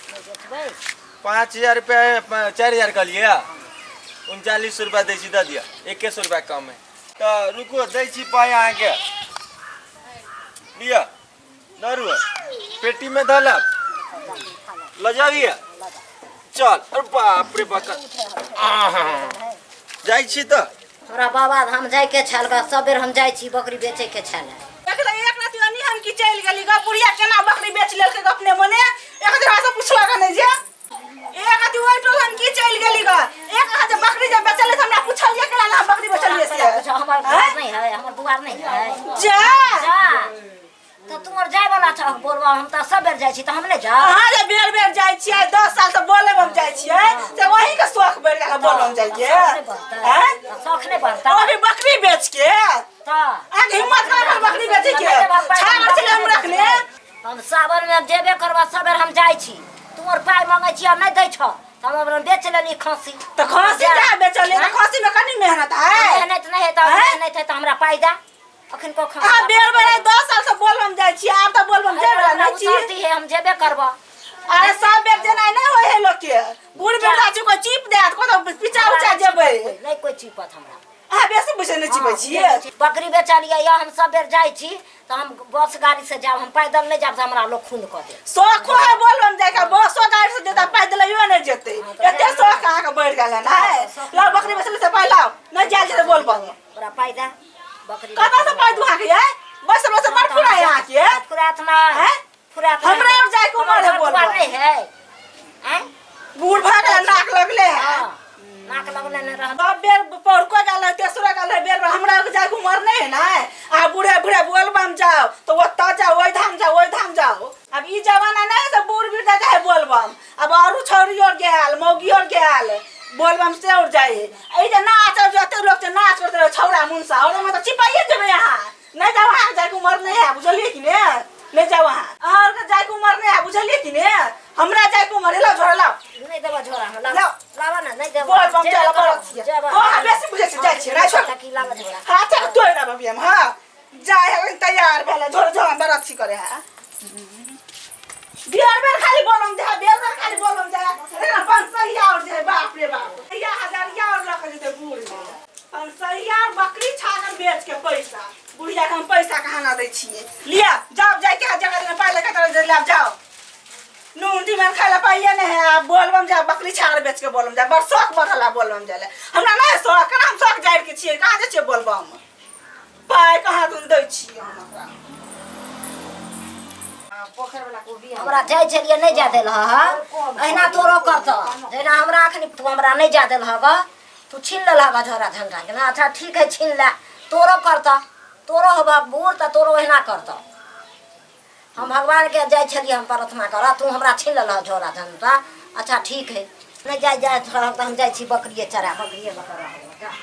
5,000 रुपया 4,000 का लिया 39 रुपया दे दे दिया 21 रुपया कम है तो रुको दे पाए आगे लिया नरु पेटी में धलक लजाविए चल अरे बाप रे बका जाई छी तो तोरा बाबा हम जाय के छल ग सबेर हम जाय छी बकरी बेचे के छल एकला एक रात अनि हम की चल गेली ग बुढ़िया केना बकरी बेच लेल के अपने मने एक दिन से पूछला ग नहीं जे एक आदि ओइ टोलन की चल गेली ग एक हाथ बकरी जे बेचले त हमरा पूछलिए केना ना बकरी बेचलिए से हमर दुआर नहीं है हमर दुआर नहीं है जा तो तुमर जाय वाला छ बोलबा हम त सबेर जाय छी त हम नहीं जा हां रे बेर बेर जाय छी 10 साल से बोले हम जाय छी से वही के शौक बढ़ गेल बोलम जाय के हैं शौक नहीं बढ़ता अभी बकरी बेच के त आ हिम्मत कर बकरी बेच के छागर से हम रख ले हम सावन में जेबे करबा सबेर हम जाय छी तुमर पाई मांगे छी हम नहीं दै छ हम अपन बेच लेली खसी तो खसी क्या बेचले तो खसी में कनी मेहनत है मेहनत नहीं है तो नहीं थे तो हमरा पाई दा अखन को खा हां बेर बेर 10 साल से बोलम जाय छी आब त बोलम जाय वाला नहीं छी सरती है हम जेबे करबा अरे सब बेर जेना नहीं होय है लोग के बूढ़ बेटा छी को चीप देत को तो पिचा उचा जेबै नहीं कोई चीपत हमरा हां बेसी बुझे नहीं चीपै छी बकरी बेचलिए या हम सब बेर जाय छी तो हम बस गाड़ी से जाब हम पैदल नहीं जाब त हमरा लोग खून क दे शौक है बोलम जाय का बसो गाड़ी से जेता पैदल यो नहीं जेते एते शौक कहां के बढ़ गेल ना ला बकरी बेचले से पहला नहीं जाय जे बोलबो पूरा पैदा बकरी कता से पाई दुहा के बस बस मर फुरा यहां के फुरात ना है फुरात हमरा और जाय को मारे बोल नहीं है हैं बूढ़ भाग नाक लगले हां नाक लगले न रह अब बेर पौड़ को गाल तेसरा गाल बेर हमरा के जाय को मर नहीं है ना आ बूढ़े बूढ़े बोलबम जाओ तो ओता जाओ ओइ धाम जाओ अब ई जमाना नहीं तो बूढ़ बिरदा जाए बोलबम अब औरु छौरी और गेल मौगी और गेल बोलबम से उड़ जाए ए जे नाच जते लोग से नाच करते छौरा मुंसा और में तो चिपाइए देबे यहां नहीं जाओ वहां जाय को मर नहीं है बुझलिए कि ने ले जाओ वहां और के जाय को मर नहीं है बुझलिए कि ने हमरा जाय को मरे ला झोरा ला नहीं देबा झोरा लाओ लावा ना नहीं देबा बोलबम चला बोल हां बेसी बुझे से जाय छी ना छोड़ की लावा झोरा हां चल तोय ना बबिया हां जाय है तैयार भेले झोर झोर बरत छी करे है बिहार में खाली बोलम जा बेर में खाली बोलम जा रे ना 500 और जे बाप रे बाप या 1000 और लख देते बूढ़ 500 और बकरी छागल बेच के पैसा बुढ़िया के हम पैसा कहां ना दै छिए लिया जाओ जाय के जगह में पहले कतर जे ले जाओ नून तीमन खाला पाइए नहीं है आप बोलबम जा बकरी छागल बेच के बोलम जा बड़ शौक बढ़ला बोलबम जाले हमरा ना शौक ना हम शौक जाय के छिए कहां जे छिए बोलबम पाई कहां तुम दै छिए हमरा पोखर वाला को भी हमरा जाय छलिए नहीं जा देल ह एना तोरो करत जेना हमरा अखनी तू हमरा नहीं जा देल ह तू छीन ले लगा झोरा झंडा के ना अच्छा ठीक है छीन ले तोरो करत तोरो होबा बूढ़ त तोरो एना करत हम भगवान के जाय छलिए हम प्रार्थना कर तू हमरा छीन ले झोरा झंडा अच्छा ठीक है नहीं जाय हम जाय छी बकरिए चरा बकरिए बकरा